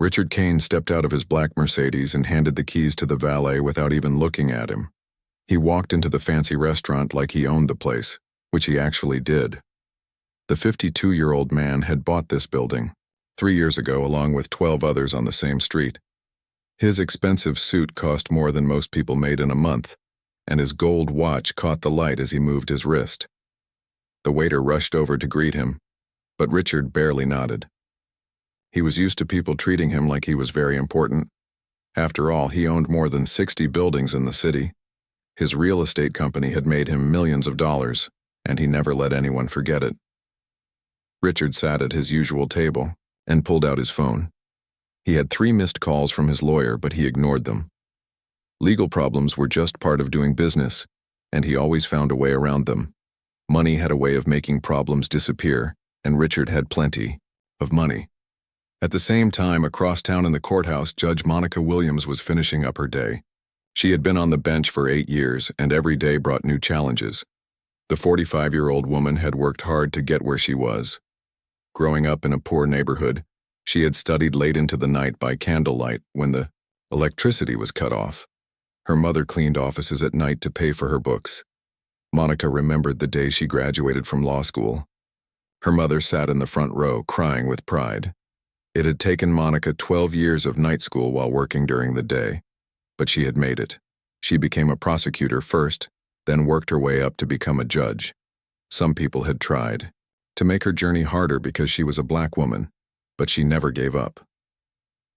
Richard Kane stepped out of his black Mercedes and handed the keys to the valet without even looking at him. He walked into the fancy restaurant like he owned the place, which he actually did. The 52-year-old man had bought this building 3 years ago along with 12 others on the same street. His expensive suit cost more than most people made in a month, and his gold watch caught the light as he moved his wrist. The waiter rushed over to greet him, but Richard barely nodded. He was used to people treating him like he was very important. After all, he owned more than 60 buildings in the city. His real estate company had made him millions of dollars, and he never let anyone forget it. Richard sat at his usual table and pulled out his phone. He had 3 missed calls from his lawyer, but he ignored them. Legal problems were just part of doing business, and he always found a way around them. Money had a way of making problems disappear, and Richard had plenty of money. At the same time, across town in the courthouse, Judge Monica Williams was finishing up her day. She had been on the bench for 8 years, and every day brought new challenges. The 45-year-old woman had worked hard to get where she was. Growing up in a poor neighborhood, she had studied late into the night by candlelight when the electricity was cut off. Her mother cleaned offices at night to pay for her books. Monica remembered the day she graduated from law school. Her mother sat in the front row, crying with pride. It had taken Monica 12 years of night school while working during the day, but she had made it. She became a prosecutor first, then worked her way up to become a judge. Some people had tried to make her journey harder because she was a black woman, but she never gave up.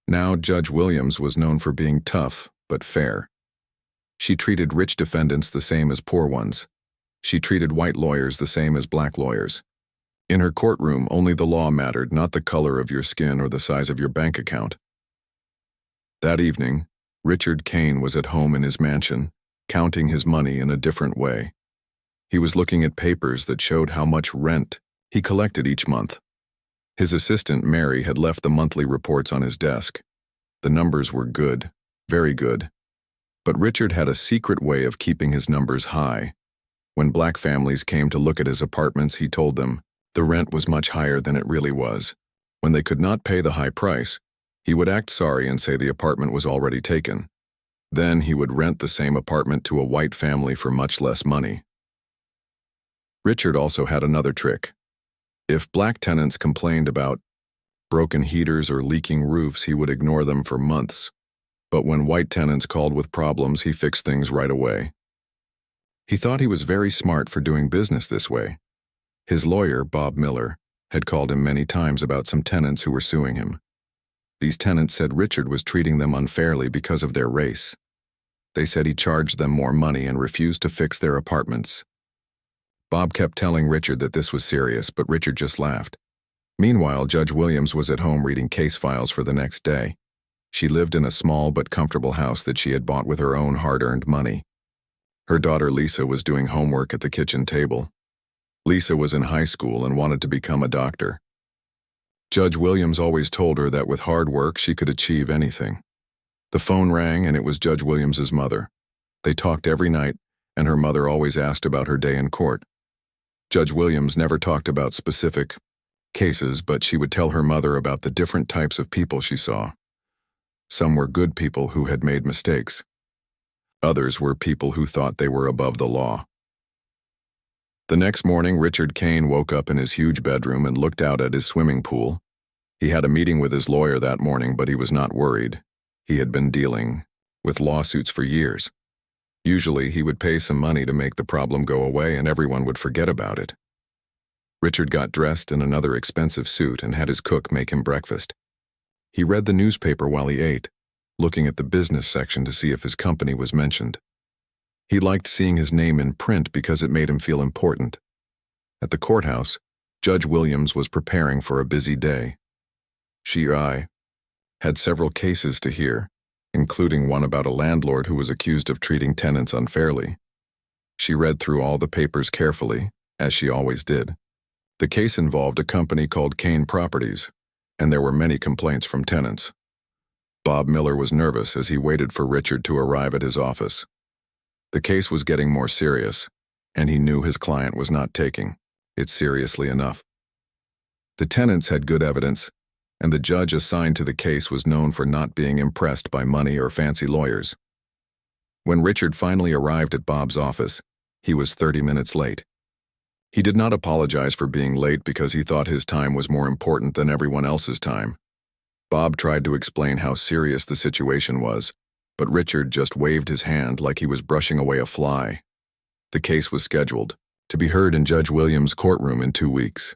Now Judge Williams was known for being tough but fair. She treated rich defendants the same as poor ones. She treated white lawyers the same as black lawyers. In her courtroom, only the law mattered, not the color of your skin or the size of your bank account. That evening, Richard Kane was at home in his mansion, counting his money in a different way. He was looking at papers that showed how much rent he collected each month. His assistant, Mary, had left the monthly reports on his desk. The numbers were good, very good. But Richard had a secret way of keeping his numbers high. When black families came to look at his apartments, he told them the rent was much higher than it really was. When they could not pay the high price, he would act sorry and say the apartment was already taken. Then he would rent the same apartment to a white family for much less money. Richard also had another trick. If black tenants complained about broken heaters or leaking roofs, he would ignore them for months. But when white tenants called with problems, he fixed things right away. He thought he was very smart for doing business this way. His lawyer, Bob Miller, had called him many times about some tenants who were suing him. These tenants said Richard was treating them unfairly because of their race. They said he charged them more money and refused to fix their apartments. Bob kept telling Richard that this was serious, but Richard just laughed. Meanwhile, Judge Williams was at home reading case files for the next day. She lived in a small but comfortable house that she had bought with her own hard-earned money. Her daughter Lisa was doing homework at the kitchen table. Lisa was in high school and wanted to become a doctor. Judge Williams always told her that with hard work she could achieve anything. The phone rang and it was Judge Williams's mother. They talked every night, and her mother always asked about her day in court. Judge Williams never talked about specific cases, but she would tell her mother about the different types of people she saw. Some were good people who had made mistakes. Others were people who thought they were above the law. The next morning, Richard Kane woke up in his huge bedroom and looked out at his swimming pool. He had a meeting with his lawyer that morning, but he was not worried. He had been dealing with lawsuits for years. Usually, he would pay some money to make the problem go away and everyone would forget about it. Richard got dressed in another expensive suit and had his cook make him breakfast. He read the newspaper while he ate, looking at the business section to see if his company was mentioned. He liked seeing his name in print because it made him feel important. At the courthouse, Judge Williams was preparing for a busy day. She had several cases to hear, including one about a landlord who was accused of treating tenants unfairly. She read through all the papers carefully, as she always did. The case involved a company called Kane Properties, and there were many complaints from tenants. Bob Miller was nervous as he waited for Richard to arrive at his office. The case was getting more serious, and he knew his client was not taking it seriously enough. The tenants had good evidence, and the judge assigned to the case was known for not being impressed by money or fancy lawyers. When Richard finally arrived at Bob's office, he was 30 minutes late. He did not apologize for being late because he thought his time was more important than everyone else's time. Bob tried to explain how serious the situation was, but Richard just waved his hand like he was brushing away a fly. The case was scheduled to be heard in Judge Williams' courtroom in 2 weeks.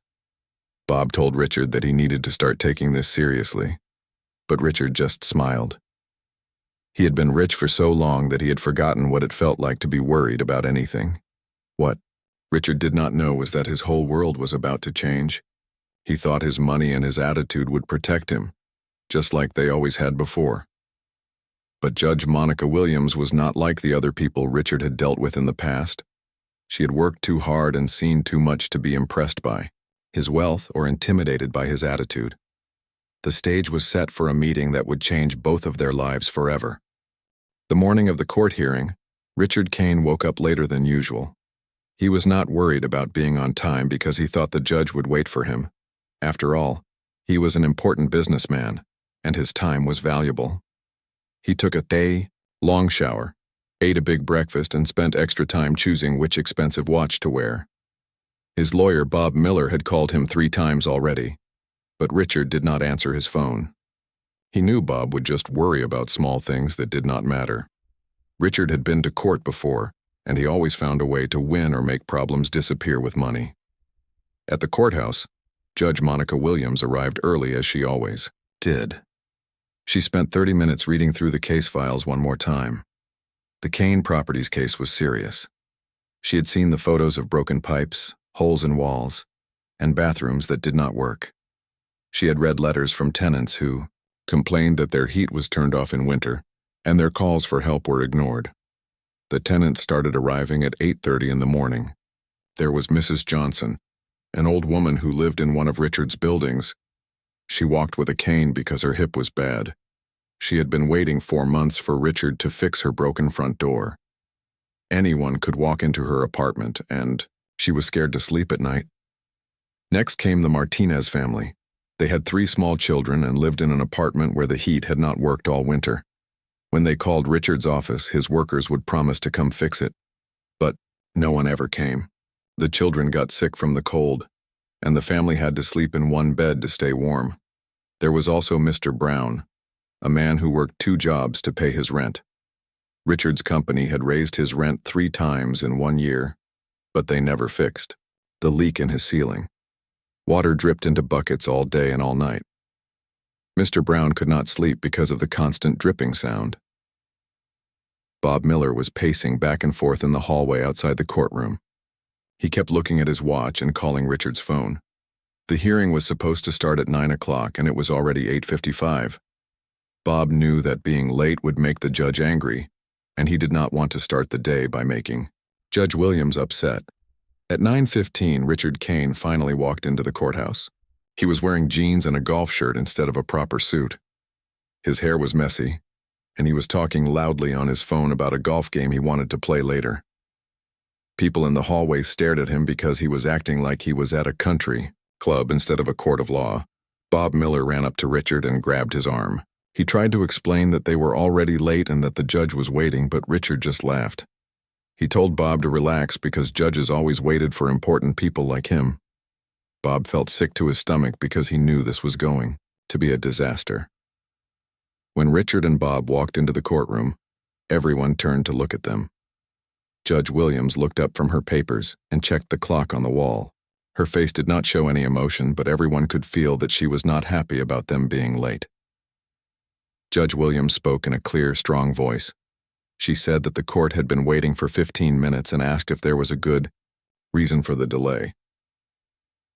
Bob told Richard that he needed to start taking this seriously, but Richard just smiled. He had been rich for so long that he had forgotten what it felt like to be worried about anything. What Richard did not know was that his whole world was about to change. He thought his money and his attitude would protect him, just like they always had before. But Judge Monica Williams was not like the other people Richard had dealt with in the past. She had worked too hard and seen too much to be impressed by his wealth or intimidated by his attitude. The stage was set for a meeting that would change both of their lives forever. The morning of the court hearing, Richard Kane woke up later than usual. He was not worried about being on time because he thought the judge would wait for him. After all, he was an important businessman, and his time was valuable. He took a long shower, ate a big breakfast, and spent extra time choosing which expensive watch to wear. His lawyer, Bob Miller, had called him 3 times already, but Richard did not answer his phone. He knew Bob would just worry about small things that did not matter. Richard had been to court before, and he always found a way to win or make problems disappear with money. At the courthouse, Judge Monica Williams arrived early as she always did. She spent 30 minutes reading through the case files one more time. The Kane Properties case was serious. She had seen the photos of broken pipes, holes in walls, and bathrooms that did not work. She had read letters from tenants who complained that their heat was turned off in winter, and their calls for help were ignored. The tenants started arriving at 8:30 in the morning. There was Mrs. Johnson, an old woman who lived in one of Richard's buildings. She walked with a cane because her hip was bad. She had been waiting 4 months for Richard to fix her broken front door. Anyone could walk into her apartment, and she was scared to sleep at night. Next came the Martinez family. They had 3 small children and lived in an apartment where the heat had not worked all winter. When they called Richard's office, his workers would promise to come fix it. But no one ever came. The children got sick from the cold, and the family had to sleep in one bed to stay warm. There was also Mr. Brown, a man who worked 2 jobs to pay his rent. Richard's company had raised his rent 3 times in 1 year, but they never fixed the leak in his ceiling. Water dripped into buckets all day and all night. Mr. Brown could not sleep because of the constant dripping sound. Bob Miller was pacing back and forth in the hallway outside the courtroom. He kept looking at his watch and calling Richard's phone. The hearing was supposed to start at 9 o'clock, and it was already 8:55. Bob knew that being late would make the judge angry, and he did not want to start the day by making Judge Williams upset. At 9:15, Richard Kane finally walked into the courthouse. He was wearing jeans and a golf shirt instead of a proper suit. His hair was messy, and he was talking loudly on his phone about a golf game he wanted to play later. People in the hallway stared at him because he was acting like he was at a country club instead of a court of law. Bob Miller ran up to Richard and grabbed his arm. He tried to explain that they were already late and that the judge was waiting, but Richard just laughed. He told Bob to relax because judges always waited for important people like him. Bob felt sick to his stomach because he knew this was going to be a disaster. When Richard and Bob walked into the courtroom, everyone turned to look at them. Judge Williams looked up from her papers and checked the clock on the wall. Her face did not show any emotion, but everyone could feel that she was not happy about them being late. Judge Williams spoke in a clear, strong voice. She said that the court had been waiting for 15 minutes and asked if there was a good reason for the delay.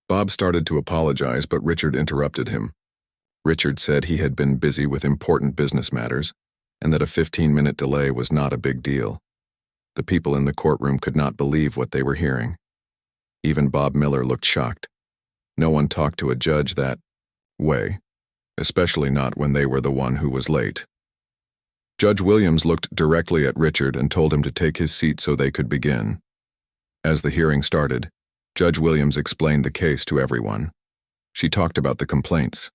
Bob started to apologize, but Richard interrupted him. Richard said he had been busy with important business matters and that a 15-minute delay was not a big deal. The people in the courtroom could not believe what they were hearing. Even Bob Miller looked shocked. No one talked to a judge that way, especially not when they were the one who was late. Judge Williams looked directly at Richard and told him to take his seat so they could begin. As the hearing started, Judge Williams explained the case to everyone. She talked about the complaints,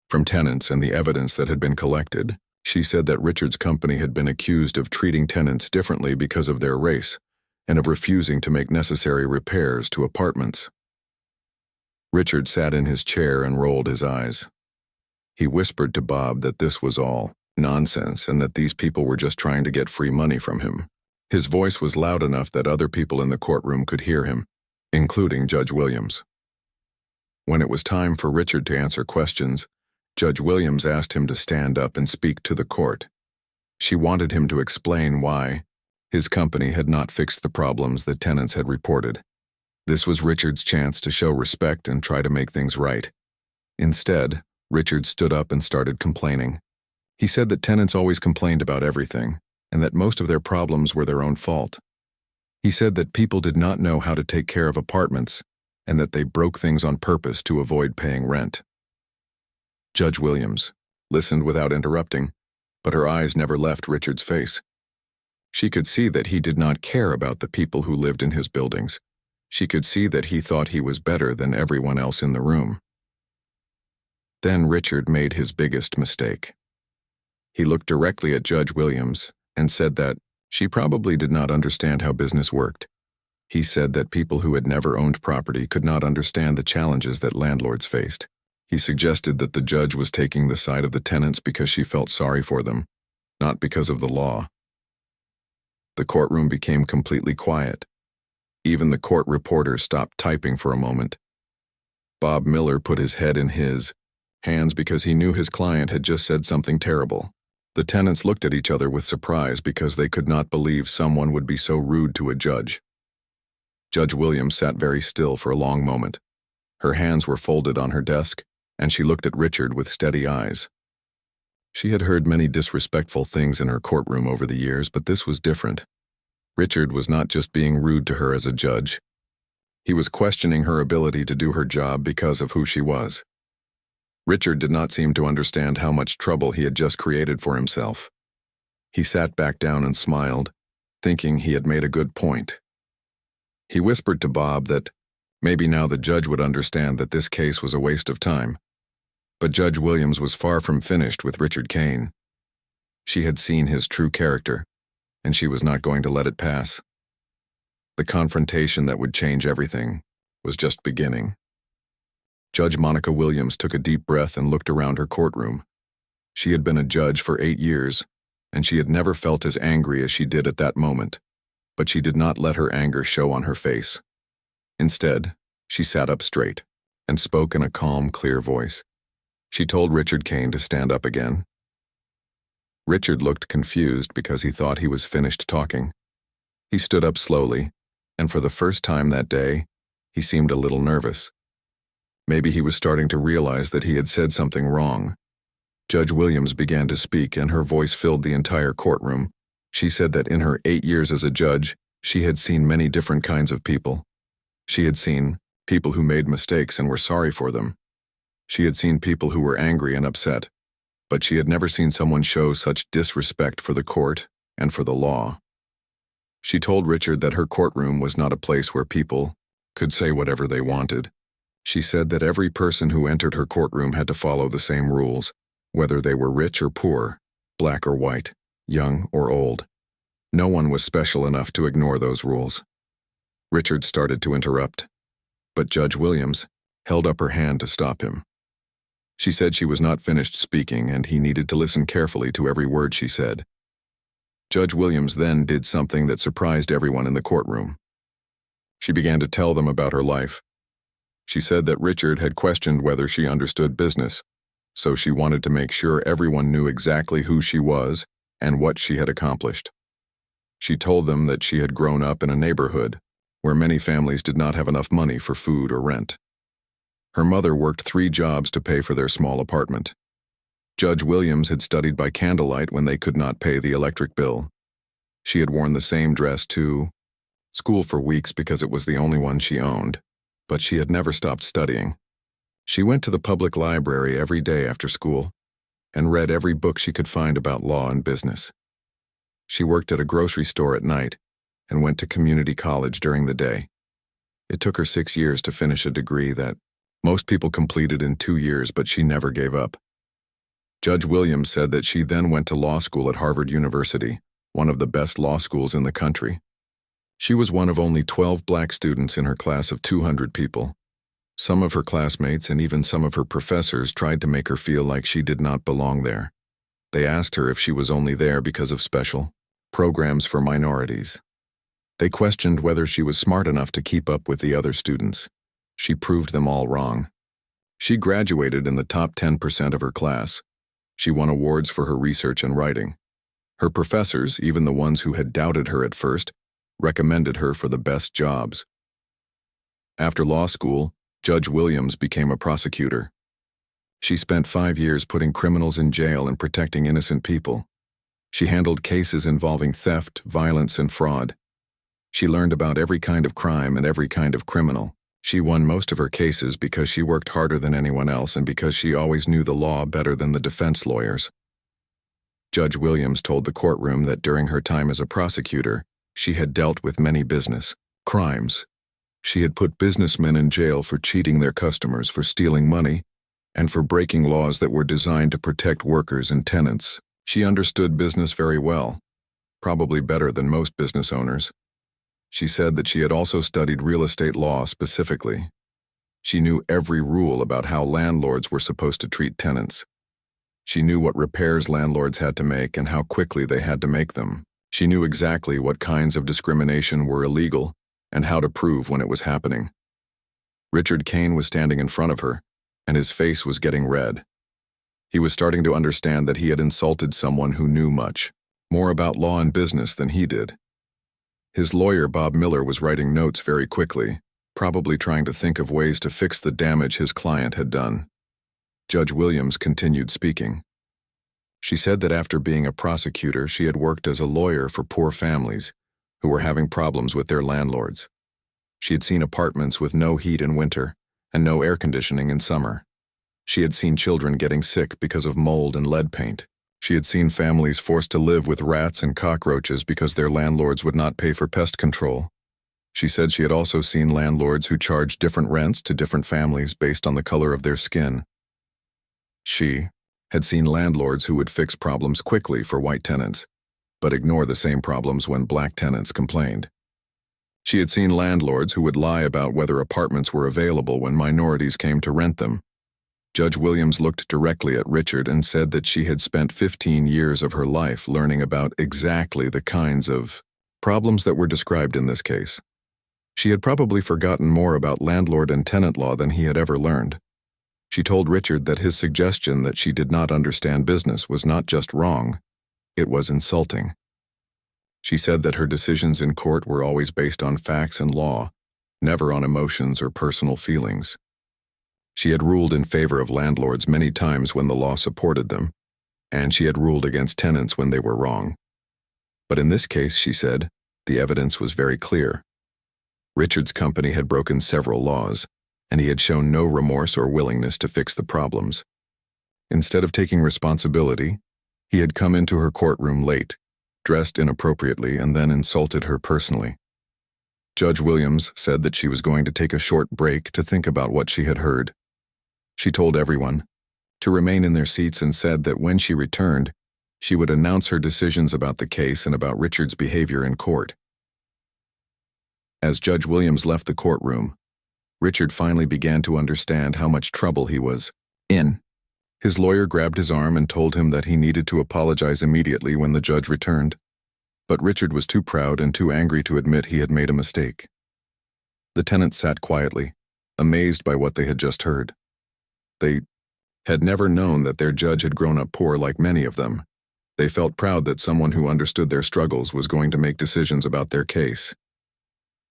From tenants and the evidence that had been collected, she said that Richard's company had been accused of treating tenants differently because of their race and of refusing to make necessary repairs to apartments. Richard sat in his chair and rolled his eyes. He whispered to Bob that this was all nonsense and that these people were just trying to get free money from him. His voice was loud enough that other people in the courtroom could hear him, including Judge Williams. When it was time for Richard to answer questions, Judge Williams asked him to stand up and speak to the court. She wanted him to explain why his company had not fixed the problems that tenants had reported. This was Richard's chance to show respect and try to make things right. Instead, Richard stood up and started complaining. He said that tenants always complained about everything, and that most of their problems were their own fault. He said that people did not know how to take care of apartments, and that they broke things on purpose to avoid paying rent. Judge Williams listened without interrupting, but her eyes never left Richard's face. She could see that he did not care about the people who lived in his buildings. She could see that he thought he was better than everyone else in the room. Then Richard made his biggest mistake. He looked directly at Judge Williams and said that she probably did not understand how business worked. He said that people who had never owned property could not understand the challenges that landlords faced. He suggested that the judge was taking the side of the tenants because she felt sorry for them, not because of the law. The courtroom became completely quiet. Even the court reporters stopped typing for a moment. Bob Miller put his head in his hands because he knew his client had just said something terrible. The tenants looked at each other with surprise because they could not believe someone would be so rude to a judge. Judge Williams sat very still for a long moment. Her hands were folded on her desk, and she looked at Richard with steady eyes. She had heard many disrespectful things in her courtroom over the years, but this was different. Richard was not just being rude to her as a judge. He was questioning her ability to do her job because of who she was. Richard did not seem to understand how much trouble he had just created for himself. He sat back down and smiled, thinking he had made a good point. He whispered to Bob that maybe now the judge would understand that this case was a waste of time. But Judge Williams was far from finished with Richard Kane. She had seen his true character, and she was not going to let it pass. The confrontation that would change everything was just beginning. Judge Monica Williams took a deep breath and looked around her courtroom. She had been a judge for 8 years, and she had never felt as angry as she did at that moment, but she did not let her anger show on her face. Instead, she sat up straight and spoke in a calm, clear voice. She told Richard Kane to stand up again. Richard looked confused because he thought he was finished talking. He stood up slowly, and for the first time that day, he seemed a little nervous. Maybe he was starting to realize that he had said something wrong. Judge Williams began to speak, and her voice filled the entire courtroom. She said that in her 8 years as a judge, she had seen many different kinds of people. She had seen people who made mistakes and were sorry for them. She had seen people who were angry and upset, but she had never seen someone show such disrespect for the court and for the law. She told Richard that her courtroom was not a place where people could say whatever they wanted. She said that every person who entered her courtroom had to follow the same rules, whether they were rich or poor, black or white, young or old. No one was special enough to ignore those rules. Richard started to interrupt, but Judge Williams held up her hand to stop him. She said she was not finished speaking and he needed to listen carefully to every word she said. Judge Williams then did something that surprised everyone in the courtroom. She began to tell them about her life. She said that Richard had questioned whether she understood business, so she wanted to make sure everyone knew exactly who she was and what she had accomplished. She told them that she had grown up in a neighborhood where many families did not have enough money for food or rent. Her mother worked 3 jobs to pay for their small apartment. Judge Williams had studied by candlelight when they could not pay the electric bill. She had worn the same dress to school for weeks because it was the only one she owned, but she had never stopped studying. She went to the public library every day after school and read every book she could find about law and business. She worked at a grocery store at night and went to community college during the day. It took her 6 years to finish a degree that most people completed in 2 years, but she never gave up. Judge Williams said that she then went to law school at Harvard University, one of the best law schools in the country. She was one of only 12 black students in her class of 200 people. Some of her classmates and even some of her professors tried to make her feel like she did not belong there. They asked her if she was only there because of special programs for minorities. They questioned whether she was smart enough to keep up with the other students. She proved them all wrong. She graduated in the top 10% of her class. She won awards for her research and writing. Her professors, even the ones who had doubted her at first, recommended her for the best jobs. After law school, Judge Williams became a prosecutor. She spent 5 years putting criminals in jail and protecting innocent people. She handled cases involving theft, violence, and fraud. She learned about every kind of crime and every kind of criminal. She won most of her cases because she worked harder than anyone else and because she always knew the law better than the defense lawyers. Judge Williams told the courtroom that during her time as a prosecutor, she had dealt with many business crimes. She had put businessmen in jail for cheating their customers, for stealing money, and for breaking laws that were designed to protect workers and tenants. She understood business very well, probably better than most business owners. She said that she had also studied real estate law specifically. She knew every rule about how landlords were supposed to treat tenants. She knew what repairs landlords had to make and how quickly they had to make them. She knew exactly what kinds of discrimination were illegal and how to prove when it was happening. Richard Kane was standing in front of her, and his face was getting red. He was starting to understand that he had insulted someone who knew much, more about law and business than he did. His lawyer, Bob Miller, was writing notes very quickly, probably trying to think of ways to fix the damage his client had done. Judge Williams continued speaking. She said that after being a prosecutor, she had worked as a lawyer for poor families who were having problems with their landlords. She had seen apartments with no heat in winter and no air conditioning in summer. She had seen children getting sick because of mold and lead paint. She had seen families forced to live with rats and cockroaches because their landlords would not pay for pest control. She said she had also seen landlords who charged different rents to different families based on the color of their skin. She had seen landlords who would fix problems quickly for white tenants, but ignore the same problems when black tenants complained. She had seen landlords who would lie about whether apartments were available when minorities came to rent them. Judge Williams looked directly at Richard and said that she had spent 15 years of her life learning about exactly the kinds of problems that were described in this case. She had probably forgotten more about landlord and tenant law than he had ever learned. She told Richard that his suggestion that she did not understand business was not just wrong, it was insulting. She said that her decisions in court were always based on facts and law, never on emotions or personal feelings. She had ruled in favor of landlords many times when the law supported them, and she had ruled against tenants when they were wrong. But in this case, she said, the evidence was very clear. Richard's company had broken several laws, and he had shown no remorse or willingness to fix the problems. Instead of taking responsibility, he had come into her courtroom late, dressed inappropriately, and then insulted her personally. Judge Williams said that she was going to take a short break to think about what she had heard. She told everyone to remain in their seats and said that when she returned, she would announce her decisions about the case and about Richard's behavior in court. As Judge Williams left the courtroom, Richard finally began to understand how much trouble he was in. His lawyer grabbed his arm and told him that he needed to apologize immediately when the judge returned. But Richard was too proud and too angry to admit he had made a mistake. The tenants sat quietly, amazed by what they had just heard. They had never known that their judge had grown up poor like many of them. They felt proud that someone who understood their struggles was going to make decisions about their case.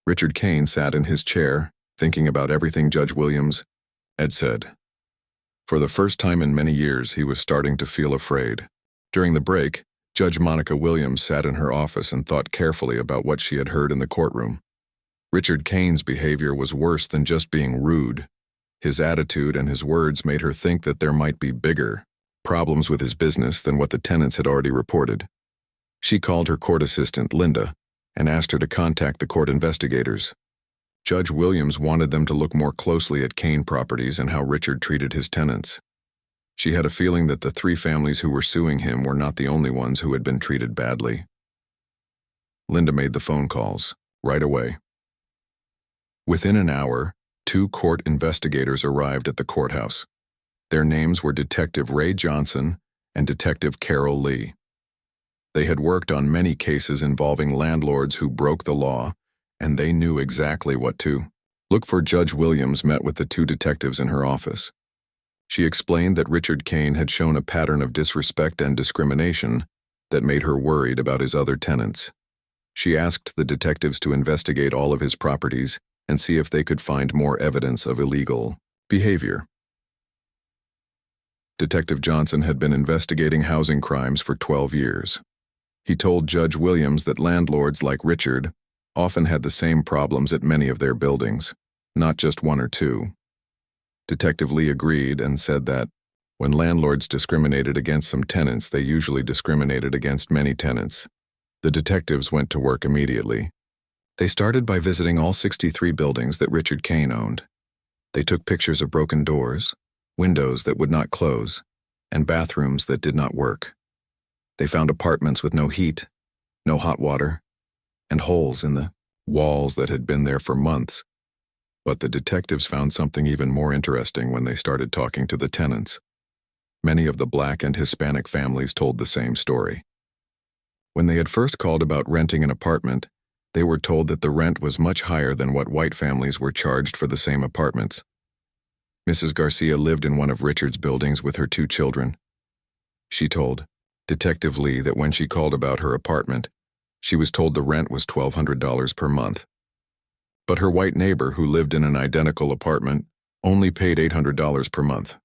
Richard Kane sat in his chair, thinking about everything Judge Williams had said. For the first time in many years, he was starting to feel afraid. During the break, Judge Monica Williams sat in her office and thought carefully about what she had heard in the courtroom. Richard Kane's behavior was worse than just being rude. His attitude and his words made her think that there might be bigger problems with his business than what the tenants had already reported. She called her court assistant, Linda, and asked her to contact the court investigators. Judge Williams wanted them to look more closely at Kane Properties and how Richard treated his tenants. She had a feeling that the three families who were suing him were not the only ones who had been treated badly. Linda made the phone calls, right away. Within an hour, 2 court investigators arrived at the courthouse. Their names were Detective Ray Johnson and Detective Carol Lee. They had worked on many cases involving landlords who broke the law, and they knew exactly what to look for. Judge Williams met with the 2 detectives in her office. She explained that Richard Kane had shown a pattern of disrespect and discrimination that made her worried about his other tenants. She asked the detectives to investigate all of his properties and see if they could find more evidence of illegal behavior. Detective Johnson had been investigating housing crimes for 12 years. He told Judge Williams that landlords like Richard often had the same problems at many of their buildings, not just 1 or 2. Detective Lee agreed and said that when landlords discriminated against some tenants, they usually discriminated against many tenants. The detectives went to work immediately. They started by visiting all 63 buildings that Richard Kane owned. They took pictures of broken doors, windows that would not close, and bathrooms that did not work. They found apartments with no heat, no hot water, and holes in the walls that had been there for months. But the detectives found something even more interesting when they started talking to the tenants. Many of the Black and Hispanic families told the same story. When they had first called about renting an apartment, they were told that the rent was much higher than what white families were charged for the same apartments. Mrs. Garcia lived in one of Richard's buildings with her 2 children. She told Detective Lee that when she called about her apartment, she was told the rent was $1,200 per month. But her white neighbor, who lived in an identical apartment, only paid $800 per month.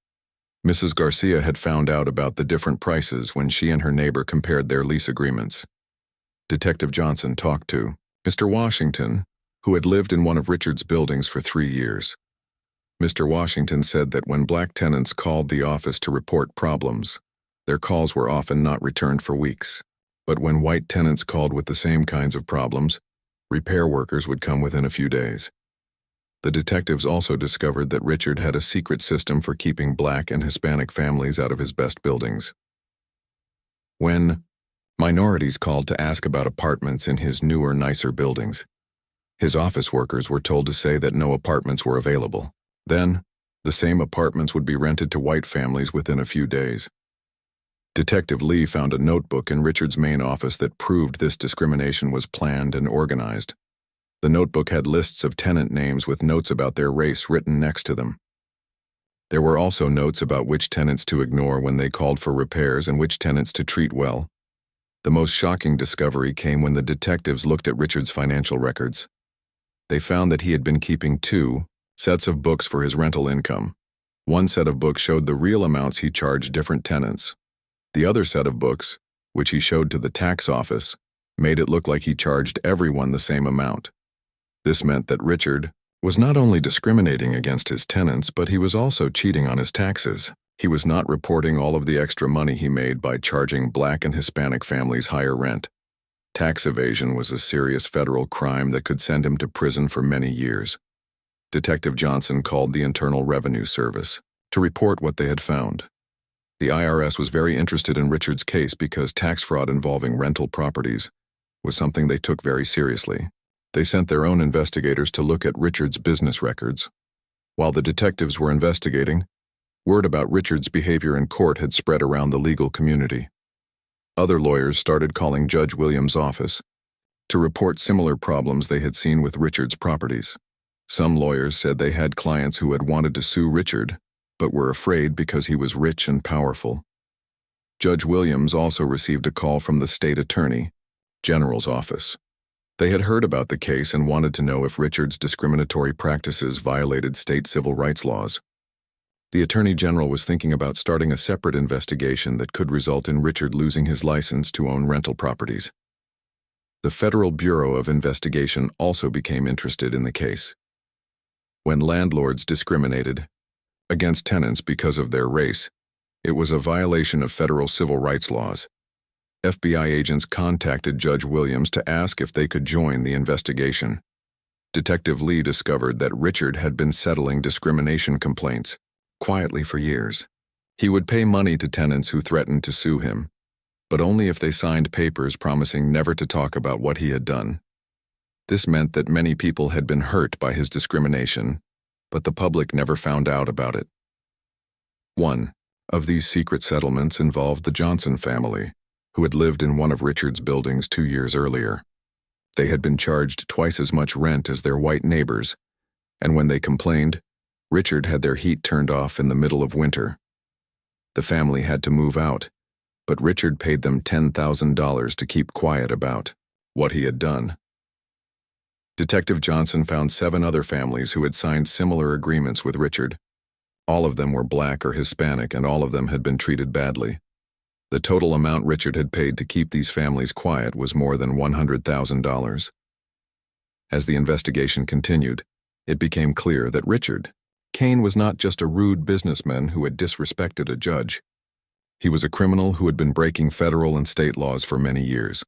Mrs. Garcia had found out about the different prices when she and her neighbor compared their lease agreements. Detective Johnson talked to Mr. Washington, who had lived in one of Richard's buildings for 3 years. Mr. Washington said that when Black tenants called the office to report problems, their calls were often not returned for weeks. But when white tenants called with the same kinds of problems, repair workers would come within a few days. The detectives also discovered that Richard had a secret system for keeping Black and Hispanic families out of his best buildings. When minorities called to ask about apartments in his newer, nicer buildings, his office workers were told to say that no apartments were available. Then, the same apartments would be rented to white families within a few days. Detective Lee found a notebook in Richard's main office that proved this discrimination was planned and organized. The notebook had lists of tenant names with notes about their race written next to them. There were also notes about which tenants to ignore when they called for repairs and which tenants to treat well. The most shocking discovery came when the detectives looked at Richard's financial records. They found that he had been keeping 2 sets of books for his rental income. One set of books showed the real amounts he charged different tenants. The other set of books, which he showed to the tax office, made it look like he charged everyone the same amount. This meant that Richard was not only discriminating against his tenants, but he was also cheating on his taxes. He was not reporting all of the extra money he made by charging Black and Hispanic families higher rent. Tax evasion was a serious federal crime that could send him to prison for many years. Detective Johnson called the Internal Revenue Service to report what they had found. The IRS was very interested in Richard's case because tax fraud involving rental properties was something they took very seriously. They sent their own investigators to look at Richard's business records. While the detectives were investigating, word about Richard's behavior in court had spread around the legal community. Other lawyers started calling Judge Williams' office to report similar problems they had seen with Richard's properties. Some lawyers said they had clients who had wanted to sue Richard, but were afraid because he was rich and powerful. Judge Williams also received a call from the state attorney general's office. They had heard about the case and wanted to know if Richard's discriminatory practices violated state civil rights laws. The Attorney General was thinking about starting a separate investigation that could result in Richard losing his license to own rental properties. The Federal Bureau of Investigation also became interested in the case. When landlords discriminated against tenants because of their race, it was a violation of federal civil rights laws. FBI agents contacted Judge Williams to ask if they could join the investigation. Detective Lee discovered that Richard had been settling discrimination complaints quietly for years. He would pay money to tenants who threatened to sue him, but only if they signed papers promising never to talk about what he had done. This meant that many people had been hurt by his discrimination, but the public never found out about it. One of these secret settlements involved the Johnson family, who had lived in one of Richard's buildings 2 years earlier. They had been charged twice as much rent as their white neighbors, and when they complained, Richard had their heat turned off in the middle of winter. The family had to move out, but Richard paid them $10,000 to keep quiet about what he had done. Detective Johnson found 7 other families who had signed similar agreements with Richard. All of them were Black or Hispanic, and all of them had been treated badly. The total amount Richard had paid to keep these families quiet was more than $100,000. As the investigation continued, it became clear that Richard Kane was not just a rude businessman who had disrespected a judge. He was a criminal who had been breaking federal and state laws for many years.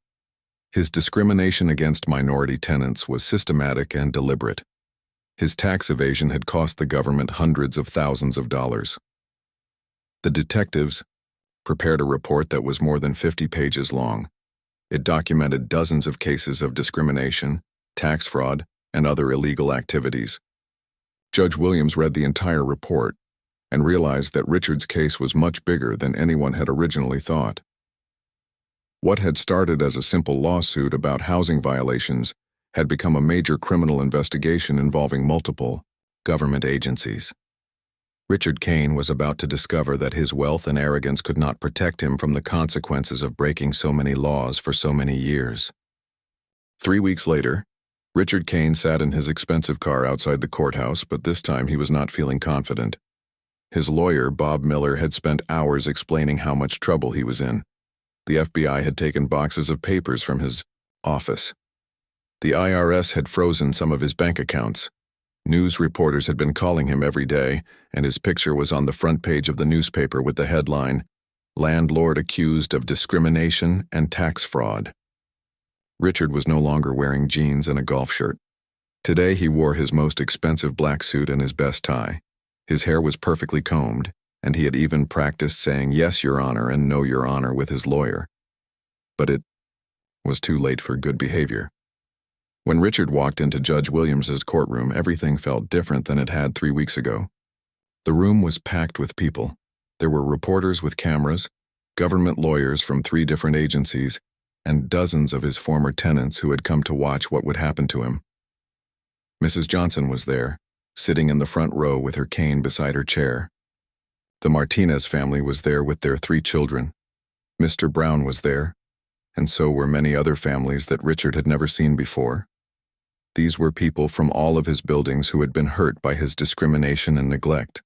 His discrimination against minority tenants was systematic and deliberate. His tax evasion had cost the government hundreds of thousands of dollars. The detectives prepared a report that was more than 50 pages long. It documented dozens of cases of discrimination, tax fraud, and other illegal activities. Judge Williams read the entire report and realized that Richard's case was much bigger than anyone had originally thought. What had started as a simple lawsuit about housing violations had become a major criminal investigation involving multiple government agencies. Richard Kane was about to discover that his wealth and arrogance could not protect him from the consequences of breaking so many laws for so many years. 3 weeks later, Richard Kane sat in his expensive car outside the courthouse, but this time he was not feeling confident. His lawyer, Bob Miller, had spent hours explaining how much trouble he was in. The FBI had taken boxes of papers from his office. The IRS had frozen some of his bank accounts. News reporters had been calling him every day, and his picture was on the front page of the newspaper with the headline, "Landlord Accused of Discrimination and Tax Fraud." Richard was no longer wearing jeans and a golf shirt. Today he wore his most expensive black suit and his best tie. His hair was perfectly combed, and he had even practiced saying "Yes, Your Honor" and "No, Your Honor" with his lawyer. But it was too late for good behavior. When Richard walked into Judge Williams's courtroom, everything felt different than it had 3 weeks ago. The room was packed with people. There were reporters with cameras, government lawyers from 3 different agencies, and dozens of his former tenants who had come to watch what would happen to him. Mrs. Johnson was there, sitting in the front row with her cane beside her chair. The Martinez family was there with their 3 children. Mr. Brown was there, and so were many other families that Richard had never seen before. These were people from all of his buildings who had been hurt by his discrimination and neglect.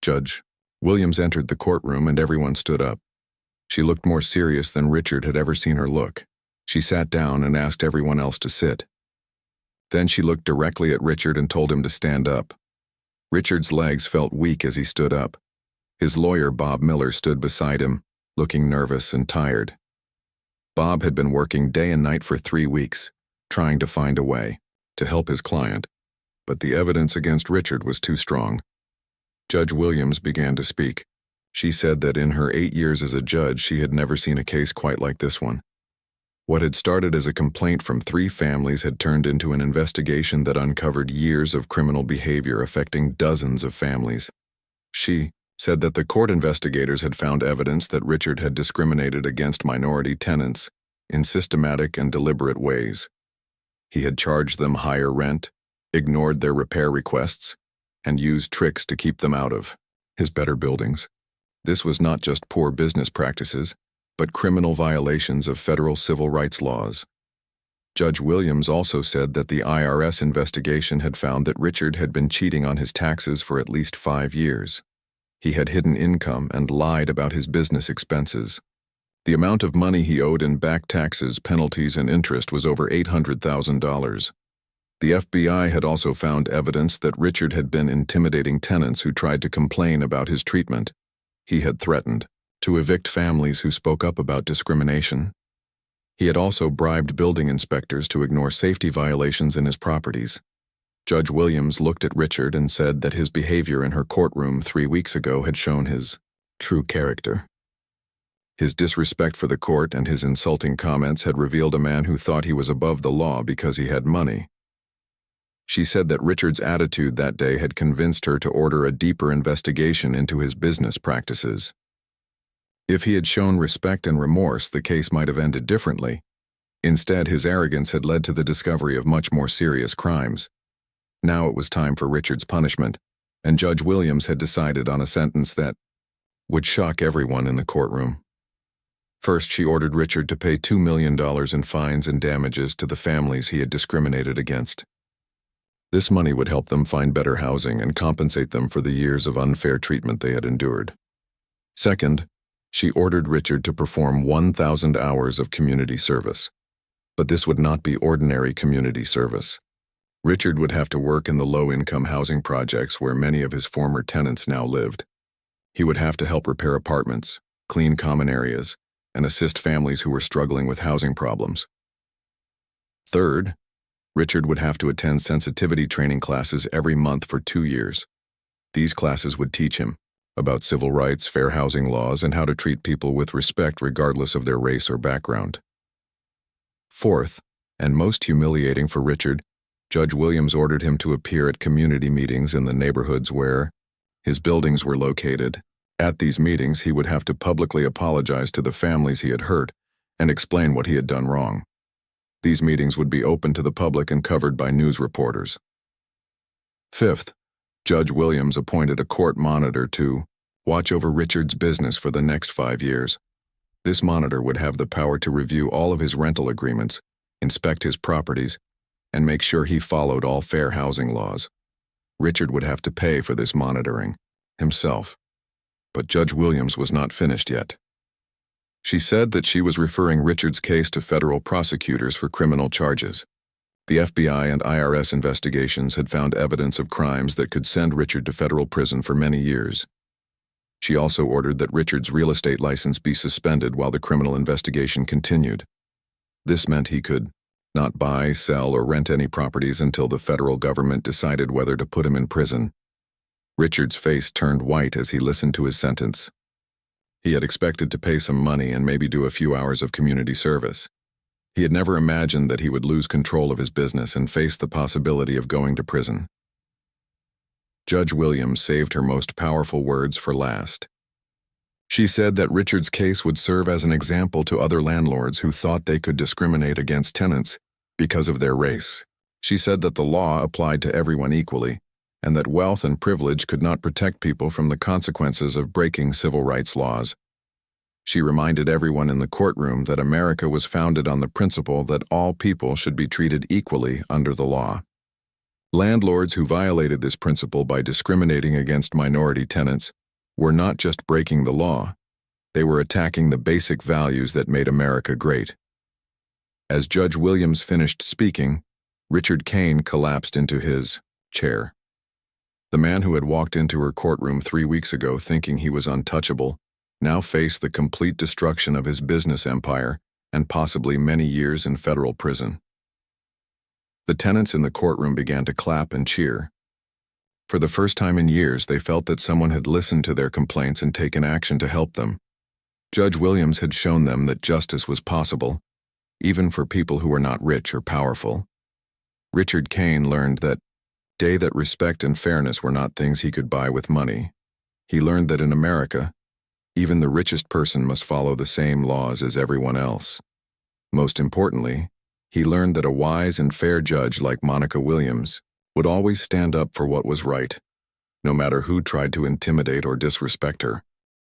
Judge Williams entered the courtroom and everyone stood up. She looked more serious than Richard had ever seen her look. She sat down and asked everyone else to sit. Then she looked directly at Richard and told him to stand up. Richard's legs felt weak as he stood up. His lawyer, Bob Miller, stood beside him, looking nervous and tired. Bob had been working day and night for 3 weeks, trying to find a way to help his client, but the evidence against Richard was too strong. Judge Williams began to speak. She said that in her 8 years as a judge, she had never seen a case quite like this one. What had started as a complaint from 3 families had turned into an investigation that uncovered years of criminal behavior affecting dozens of families. She said that the court investigators had found evidence that Richard had discriminated against minority tenants in systematic and deliberate ways. He had charged them higher rent, ignored their repair requests, and used tricks to keep them out of his better buildings. This was not just poor business practices, but criminal violations of federal civil rights laws. Judge Williams also said that the IRS investigation had found that Richard had been cheating on his taxes for at least 5 years. He had hidden income and lied about his business expenses. The amount of money he owed in back taxes, penalties, and interest was over $800,000. The FBI had also found evidence that Richard had been intimidating tenants who tried to complain about his treatment. He had threatened to evict families who spoke up about discrimination. He had also bribed building inspectors to ignore safety violations in his properties. Judge Williams looked at Richard and said that his behavior in her courtroom 3 weeks ago had shown his true character. His disrespect for the court and his insulting comments had revealed a man who thought he was above the law because he had money. She said that Richard's attitude that day had convinced her to order a deeper investigation into his business practices. If he had shown respect and remorse, the case might have ended differently. Instead, his arrogance had led to the discovery of much more serious crimes. Now it was time for Richard's punishment, and Judge Williams had decided on a sentence that would shock everyone in the courtroom. First, she ordered Richard to pay $2 million in fines and damages to the families he had discriminated against. This money would help them find better housing and compensate them for the years of unfair treatment they had endured. Second, she ordered Richard to perform 1,000 hours of community service. But this would not be ordinary community service. Richard would have to work in the low-income housing projects where many of his former tenants now lived. He would have to help repair apartments, clean common areas, and assist families who were struggling with housing problems. Third, Richard would have to attend sensitivity training classes every month for 2 years. These classes would teach him about civil rights, fair housing laws, and how to treat people with respect regardless of their race or background. Fourth, and most humiliating for Richard, Judge Williams ordered him to appear at community meetings in the neighborhoods where his buildings were located. At these meetings, he would have to publicly apologize to the families he had hurt and explain what he had done wrong. These meetings would be open to the public and covered by news reporters. Fifth, Judge Williams appointed a court monitor to watch over Richard's business for the next 5 years. This monitor would have the power to review all of his rental agreements, inspect his properties, and make sure he followed all fair housing laws. Richard would have to pay for this monitoring himself. But Judge Williams was not finished yet. She said that she was referring Richard's case to federal prosecutors for criminal charges. The FBI and IRS investigations had found evidence of crimes that could send Richard to federal prison for many years. She also ordered that Richard's real estate license be suspended while the criminal investigation continued. This meant he could not buy, sell, or rent any properties until the federal government decided whether to put him in prison. Richard's face turned white as he listened to his sentence. He had expected to pay some money and maybe do a few hours of community service. He had never imagined that he would lose control of his business and face the possibility of going to prison. Judge Williams saved her most powerful words for last. She said that Richard's case would serve as an example to other landlords who thought they could discriminate against tenants because of their race. She said that the law applied to everyone equally, and that wealth and privilege could not protect people from the consequences of breaking civil rights laws. She reminded everyone in the courtroom that America was founded on the principle that all people should be treated equally under the law. Landlords who violated this principle by discriminating against minority tenants were not just breaking the law, they were attacking the basic values that made America great. As Judge Williams finished speaking, Richard Kane collapsed into his chair. The man who had walked into her courtroom 3 weeks ago thinking he was untouchable now faced the complete destruction of his business empire and possibly many years in federal prison. The tenants in the courtroom began to clap and cheer. For the first time in years, they felt that someone had listened to their complaints and taken action to help them. Judge Williams had shown them that justice was possible, even for people who were not rich or powerful. Richard Kane learned that respect and fairness were not things he could buy with money. He learned that in America, even the richest person must follow the same laws as everyone else. Most importantly, he learned that a wise and fair judge like Monica Williams would always stand up for what was right, no matter who tried to intimidate or disrespect her.